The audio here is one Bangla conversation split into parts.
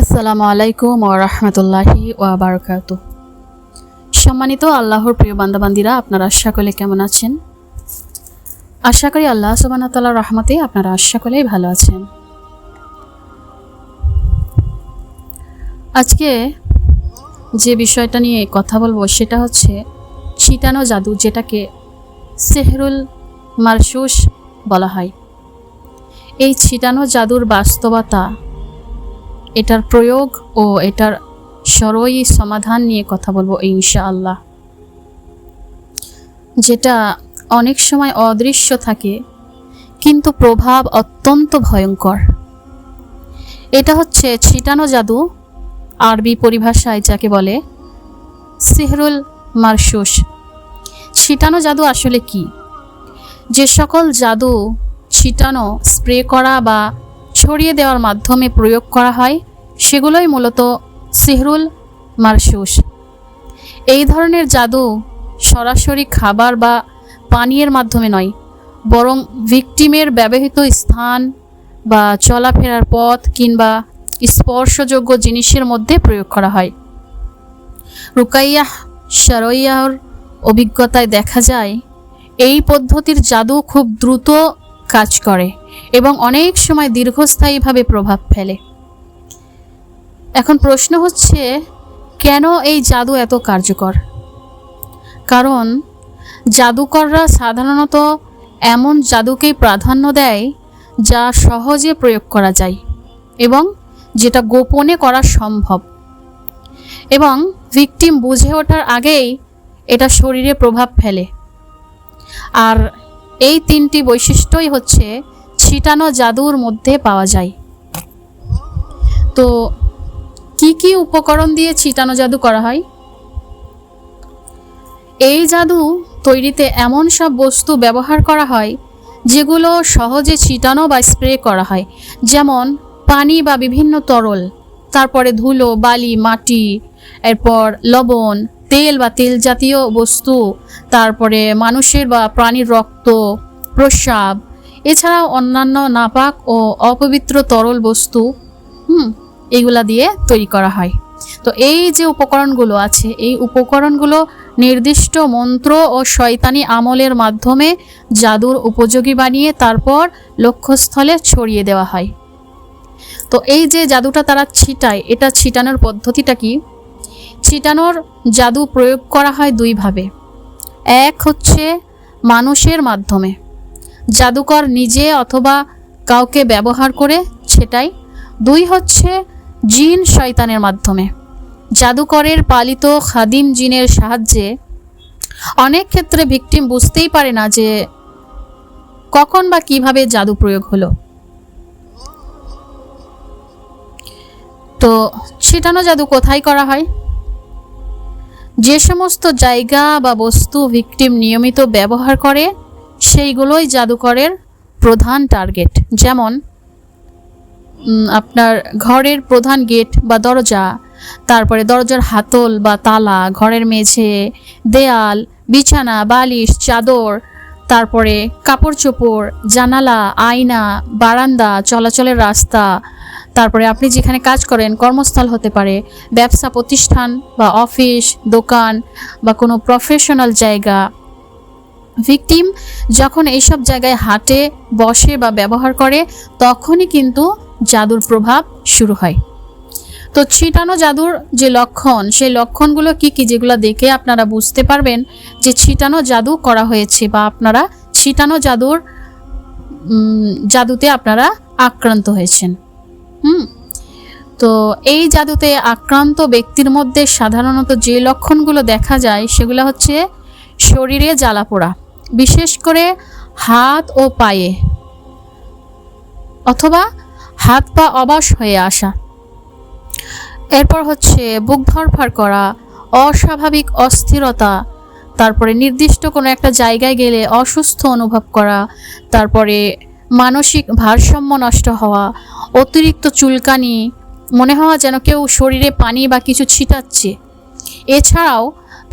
আসসালামু আলাইকুম ওয়া রাহমাতুল্লাহি ওয়া বারাকাতুহু। সম্মানিত আল্লাহর প্রিয় বান্দাবান্দিরা, আপনারা সকলে কেমন আছেন? আশা করি আল্লাহ সুবহানাহু ওয়া তাআলার রহমতে আপনারা সকলেই ভালো আছেন। আজকে যে বিষয়টা নিয়ে কথা বলবো সেটা হচ্ছে ছিটানো জাদু, যেটাকে সিহরুল মারশুশ বলা হয়। এই ছিটানো জাদুর বাস্তবতা, এটার প্রয়োগ ও এটার সরই সমাধান নিয়ে কথা বলবো ইনশাআল্লাহ। যেটা অনেক সময় অদৃশ্য থাকে কিন্তু প্রভাব অত্যন্ত ভয়ঙ্কর। এটা হচ্ছে ছিটানো জাদু, আরবি পরিভাষায় যাকে বলে সিহরুল মারশুশ। ছিটানো জাদু আসলে কি? যে সকল জাদু ছিটানো, স্প্রে করা বা ছড়িয়ে দেওয়ার মাধ্যমে প্রয়োগ করা হয় সেগুলোই মূলত সিহরুল মারশুশ। এই ধরনের জাদু সরাসরি খাবার বা পানীয়ের মাধ্যমে নয়, বরং ভিকটিমের ব্যবহৃত স্থান বা চলাফেরার পথ কিংবা স্পর্শযোগ্য জিনিসের মধ্যে প্রয়োগ করা হয়। রুকাইয়াহ শারইয়ার অভিজ্ঞতায় দেখা যায় এই পদ্ধতির জাদু খুব দ্রুত কাজ করে এবং অনেক সময় দীর্ঘস্থায়ীভাবে প্রভাব ফেলে। এখন প্রশ্ন হচ্ছে, কেন এই জাদু এত কার্যকর? কারণ জাদুকররা সাধারণত এমন জাদুকেই প্রাধান্য দেয় যা সহজে প্রয়োগ করা যায় এবং যেটা গোপনে করা সম্ভব, এবং ভিকটিম বুঝে ওঠার আগেই এটা শরীরে প্রভাব ফেলে। আর এই তিনটি বৈশিষ্ট্যই হচ্ছে ছিটানো জাদুর মধ্যে পাওয়া যায়। তো কি কি উপকরণ দিয়ে ছিটানো জাদু করা হয়? এই জাদু তৈরিতে এমন সব বস্তু ব্যবহার করা হয় যেগুলো সহজে ছিটানো বা স্প্রে করা হয়, যেমন পানি বা বিভিন্ন তরল, তারপরে ধুলো, বালি, মাটি, এরপর লবণ, তেল বা তেল জাতীয় বস্তু, তারপরে মানুষের বা প্রাণীর রক্ত, প্রস্রাব, এছাড়াও অন্যান্য নাপাক ও অপবিত্র তরল বস্তু এগুলা দিয়ে তৈরি করা হয়। তো এই যে উপকরণগুলো আছে, এই উপকরণগুলো নির্দিষ্ট মন্ত্র ও শয়তানি আমলের মাধ্যমে জাদুর উপযোগী বানিয়ে তারপর লক্ষ্যস্থলে ছড়িয়ে দেওয়া হয়। তো এই যে জাদুটা তারা ছিটায়, এটা ছিটানোর পদ্ধতিটা কি? ছিটানোর জাদু প্রয়োগ করা হয় দুইভাবে। এক হচ্ছে মানুষের মাধ্যমে, জাদুকর নিজে অথবা কাউকে ব্যবহার করে ছেটায়। দুই হচ্ছে জিন শয়তানের মাধ্যমে, জাদুকরের পালিত খাদিম জিনের সাহায্যে। অনেক ক্ষেত্রে ভিকটিম বুঝতেই পারে না যে কখন বা কিভাবে জাদু প্রয়োগ হলো। তো ছিটানো জাদু কোথায় করা হয়? যে সমস্ত জায়গা বা বস্তু ভিকটিম নিয়মিত ব্যবহার করে সেইগুলোই জাদুকরের প্রধান টার্গেট। যেমন আপনার ঘরের প্রধান গেট বা দরজা, তারপরে দরজার হাতল বা তালা, ঘরের মেঝে, দেয়াল, বিছানা, বালিশ, চাদর, তারপরে কাপড় চোপড়, জানালা, আয়না, বারান্দা, চলাচলের রাস্তা, তারপরে আপনি যেখানে কাজ করেন কর্মস্থল হতে পারে, ব্যবসা প্রতিষ্ঠান বা অফিস, দোকান বা কোনো প্রফেশনাল জায়গা। ভিকটিম যখন এইসব জায়গায় হাঁটে, বসে বা ব্যবহার করে তখনই কিন্তু জাদুর প্রভাব শুরু হয়। তো ছিটানো জাদুর যে লক্ষণ, সেই লক্ষণগুলো কি কি, যেগুলো দেখে আপনারা বুঝতে পারবেন যে ছিটানো জাদু করা হয়েছে বা আপনারা ছিটানো জাদুতে আপনারা আক্রান্ত হয়েছেন। তো এই জাদুতে আক্রান্ত ব্যক্তির মধ্যে সাধারণত যে লক্ষণগুলো দেখা যায় সেগুলো হচ্ছে শরীরে জ্বালা পোড়া, বিশেষ করে হাত ও পায়ে, অথবা হাত পা অবশ হয়ে আসা। এরপর হচ্ছে বুক ধড়ফড় করা, অস্বাভাবিক অস্থিরতা, তারপরে নির্দিষ্ট কোনো একটা জায়গায় গেলে অসুস্থ অনুভব করা, তারপরে মানসিক ভারসাম্য নষ্ট হওয়া, অতিরিক্ত চুলকানি, মনে হওয়া যেন কেউ শরীরে পানি বা কিছু ছিটাচ্ছে। এছাড়াও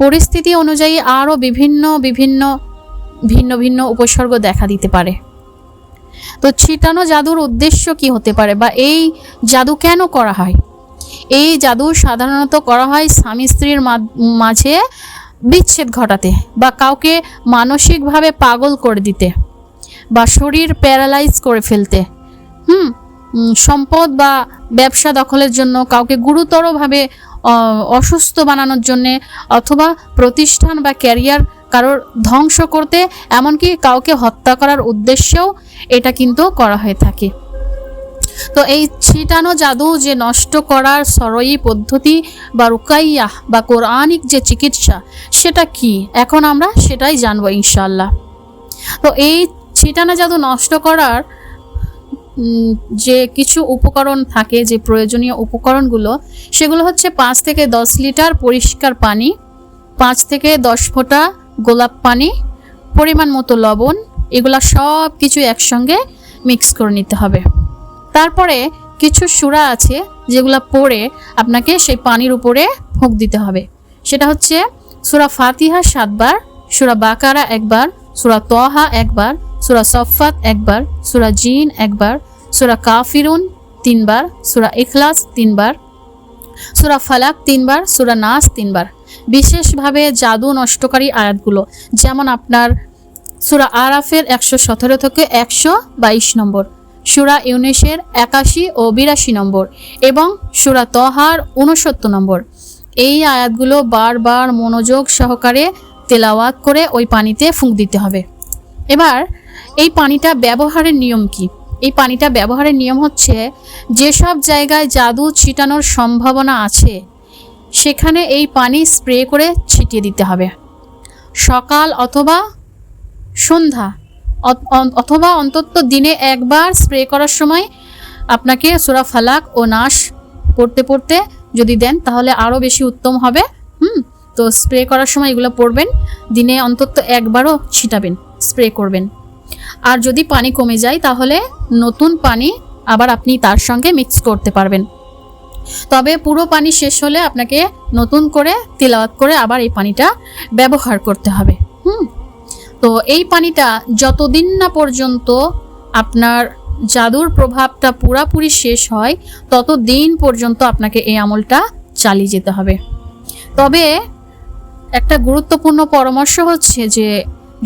পরিস্থিতি অনুযায়ী আরও ভিন্ন ভিন্ন উপসর্গ দেখা দিতে পারে। তো ছিটানো জাদুর উদ্দেশ্য কি হতে পারে বা এই জাদু কেন করা হয়? এই জাদু সাধারণত করা হয় স্বামী স্ত্রীর মাঝে বিচ্ছেদ ঘটাতে বা কাউকে মানসিকভাবে পাগল করে দিতে বা শরীর প্যারালাইজ করে ফেলতে, সম্পদ বা ব্যবসা দখলের জন্য, কাউকে গুরুতরভাবে অসুস্থ বানানোর জন্যে, অথবা প্রতিষ্ঠান বা ক্যারিয়ার কারোর ধ্বংস করতে, এমনকি কাউকে হত্যা করার উদ্দেশ্যেও এটা কিন্তু করা হয়ে থাকে। তো এই ছিটানো জাদু যে নষ্ট করার সরয়ী পদ্ধতি বা রুকাইয়া বা কোরআনিক যে চিকিৎসা, সেটা কি, এখন আমরা সেটাই জানবো ইনশাআল্লাহ। তো এই ছিটানো জাদু নষ্ট করার যে কিছু উপকরণ থাকে, যে প্রয়োজনীয় উপকরণগুলো, সেগুলো হচ্ছে 5 থেকে 10 লিটার পরিষ্কার পানি, 5 থেকে 10 ফোঁটা গোলাপ পানি, পরিমাণ মতো লবণ, এগুলা সব কিছু একসঙ্গে মিক্স করে নিতে হবে। তারপরে কিছু সূরা আছে যেগুলো পড়ে আপনাকে সেই পানির উপরে ফুঁক দিতে হবে। সেটা হচ্ছে সূরা ফাতিহা 7 বার, সূরা বাকারা 1 বার, সূরা তহা 1 বার, সূরা সফফাত 1 বার, সূরা জিন 1 বার, সূরা কাফিরুন 3 বার, সূরা ইখলাস 3 বার, সূরা ফালাক 3 বার, সূরা নাস 3 বার। বিশেষভাবে জাদু নষ্টকারী আয়াতগুলো, যেমন আপনার সূরা আরাফের 117 থেকে 122 নম্বর, সূরা ইউনুসের 81 ও 82 নম্বর এবং সূরা তহার 69 নম্বর, এই আয়াতগুলো বারবার মনোযোগ সহকারে তেলাওয়াত করে ওই পানিতে ফুঁক দিতে হবে। এবার এই পানিটা ব্যবহারের নিয়ম কি? এই পানিটা ব্যবহারের নিয়ম হচ্ছে, যেসব জায়গায় জাদু ছিটানোর সম্ভাবনা আছে সেখানে এই পানি স্প্রে করে ছিটিয়ে দিতে হবে। সকাল অথবা সন্ধ্যা অথবা অন্তত দিনে একবার স্প্রে করার সময় আপনাকে সূরা ফালাক ও নাস পড়তে পড়তে যদি দেন তাহলে আরও বেশি উত্তম হবে। তো স্প্রে করার সময় এগুলো পড়বেন, দিনে অন্তত একবারও ছিটাবেন, স্প্রে করবেন। আর যদি পানি কমে যায় তাহলে নতুন পানি আবার আপনি তার সঙ্গে মিক্স করতে পারবেন। তবে পুরো পানি শেষ হলে আপনাকে নতুন করে তিলাওয়াত করে আবার এই পানিটা ব্যবহার করতে হবে। তো এই পানিটা যতদিন না পর্যন্ত আপনার জাদুর প্রভাবটা পুরাপুরি শেষ হয় ততদিন পর্যন্ত আপনাকে এই আমলটা চালিয়ে যেতে হবে। তবে একটা গুরুত্বপূর্ণ পরামর্শ হচ্ছে যে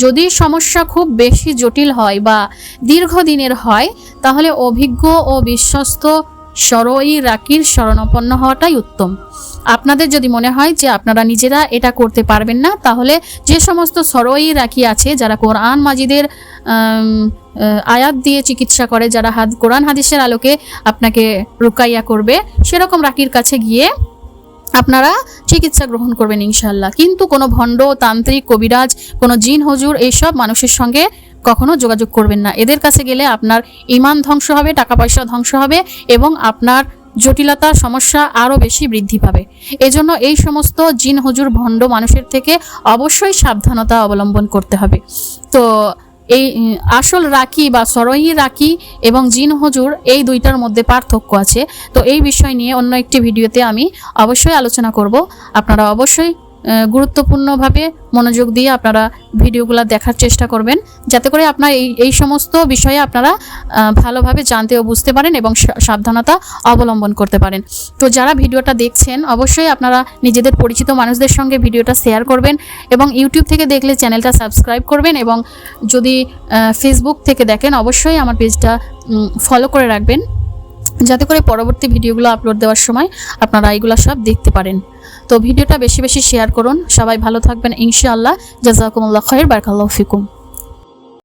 যদি সমস্যা খুব বেশি জটিল হয় বা দীর্ঘদিনের হয় তাহলে অভিজ্ঞ ও বিশ্বস্ত সরয়ী রাকির শরণাপন্ন হওয়াটাই উত্তম। আপনাদের যদি মনে হয় যে আপনারা নিজেরা এটা করতে পারবেন না, তাহলে যে সমস্ত সরয়ী রাকি আছে যারা কোরআন মাজিদের আয়াত দিয়ে চিকিৎসা করে, যারা কোরআন হাদিসের আলোকে আপনাকে রুকাইয়া করবে, সেরকম রাকির কাছে গিয়ে আপনারা চিকিৎসা গ্রহণ করবেন ইনশাআল্লাহ। কিন্তু কোনো ভণ্ড, তান্ত্রিক, কবিরাজ, কোনো জিন হুজুর এইসব মানুষের সঙ্গে কখনো যোগাযোগ করবেন না। এদের কাছে গেলে আপনার ঈমান ধ্বংস হবে, টাকা পয়সা ধ্বংস হবে এবং আপনার জটিলতা সমস্যা আরও বেশি বৃদ্ধি পাবে। এজন্য এই সমস্ত জিন হুজুর ভণ্ড মানুষের থেকে অবশ্যই সাবধানতা অবলম্বন করতে হবে। তো এই আসল রাকি বা সরয়ী রাকি এবং জিন হুজুর এই দুইটার মধ্যে পার্থক্য আছে। তো এই বিষয় নিয়ে অন্য একটি ভিডিওতে আমি অবশ্যই আলোচনা করব। আপনারা অবশ্যই গুরুত্বপূর্ণভাবে মনোযোগ দিয়ে আপনারা ভিডিওগুলো দেখার চেষ্টা করবেন, যাতে করে আপনার এই সমস্ত বিষয়ে আপনারা ভালোভাবে জানতে ও বুঝতে পারেন এবং সাবধানতা অবলম্বন করতে পারেন। তো যারা ভিডিওটা দেখছেন অবশ্যই আপনারা নিজেদের পরিচিত মানুষদের সঙ্গে ভিডিওটা শেয়ার করবেন এবং ইউটিউব থেকে দেখলে চ্যানেলটা সাবস্ক্রাইব করবেন এবং যদি ফেসবুক থেকে দেখেন অবশ্যই আমার পেজটা ফলো করে রাখবেন, যাতে করে পরবর্তী ভিডিওগুলো আপলোড দেওয়ার সময় আপনারা এইগুলো সব দেখতে পারেন। তো ভিডিওটা বেশি বেশি শেয়ার করুন। সবাই ভালো থাকবেন ইনশাআল্লাহ। জাযাকুমুল্লাহ খাইর, বারাকাল্লাহু ফিকুম।